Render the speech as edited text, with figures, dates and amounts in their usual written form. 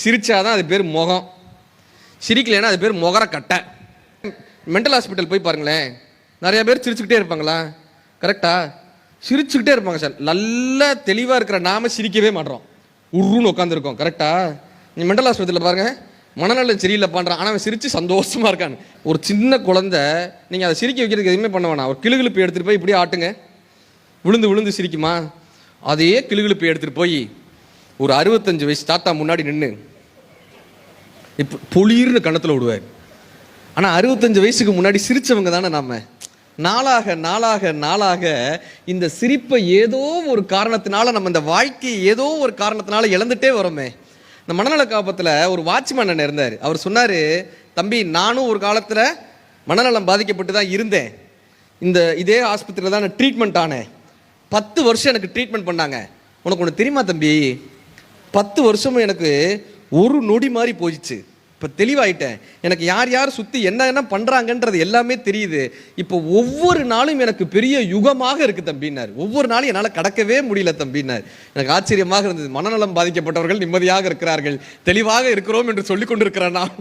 சிரிச்சாதான் அது பேர் முகம், சிரிக்கலைன்னா அது பேர் முகர கட்டை. மென்டல் ஹாஸ்பிட்டல் போய் பாருங்களேன், நிறைய பேர் சிரிச்சுக்கிட்டே இருப்பாங்களா? கரெக்டா? சிரிச்சுக்கிட்டே இருப்பாங்க சார். நல்ல தெளிவாக இருக்கிற நாம சிரிக்கவே மாட்டோம், உருன்னு உட்காந்துருக்கோம். கரெக்டா? நீ மென்டல் ஹாஸ்பிட்டலில் பாருங்க, மனநலம் சரியில்லை பண்ணுறான், ஆனால் அவன் சிரித்து சந்தோஷமாக இருக்கான். ஒரு சின்ன குழந்தை நீங்கள் அதை சிரிக்க வைக்கிறதுக்கு எதுவுமே பண்ண வேணாம். ஒரு கிளுகிழுப்பு எடுத்துகிட்டு போய் இப்படியே ஆட்டுங்க, விழுந்து விழுந்து சிரிக்குமா? அதையே கிளுகிழுப்பு எடுத்துகிட்டு போய் ஒரு 65 வயசு தாத்தா முன்னாடி நின்று இப்போ பொலிர்னு கணத்தில் விடுவார். ஆனால் 65 வயசுக்கு முன்னாடி சிரித்தவங்க தானே நாம. நாளாக நாளாக நாளாக இந்த சிரிப்பை ஏதோ ஒரு காரணத்தினால நம்ம இந்த வாழ்க்கையை ஏதோ ஒரு காரணத்தினால இழந்துட்டே வரோமே. இந்த மனநல காப்பத்தில் ஒரு வாட்ச்மேன் அண்ணன் இருந்தார். அவர் சொன்னார், தம்பி நானும் ஒரு காலத்தில் மனநலம் பாதிக்கப்பட்டு தான் இருந்தேன். இதே ஆஸ்பத்திரியில் தான் நான் ட்ரீட்மெண்ட் ஆனேன். 10 வருஷம் எனக்கு ட்ரீட்மெண்ட் பண்ணாங்க. உனக்கு ஒன்று தெரியுமா தம்பி, 10 வருஷமும் எனக்கு ஒரு நொடி மாதிரி போயிடுச்சு. இப்போ தெளிவாயிட்டேன், எனக்கு யார் யார் சுற்றி என்ன பண்ணுறாங்கன்றது எல்லாமே தெரியுது. இப்போ ஒவ்வொரு நாளும் எனக்கு பெரிய யுகமாக இருக்குது தம்பினார். ஒவ்வொரு நாளும் என்னால் கடக்கவே முடியல தம்பினார். எனக்கு ஆச்சரியமாக இருந்தது. மனநலம் பாதிக்கப்பட்டவர்கள் நிம்மதியாக இருக்கிறார்கள், தெளிவாக இருக்கிறோம் என்று சொல்லி கொண்டிருக்கிறேன் நாம்.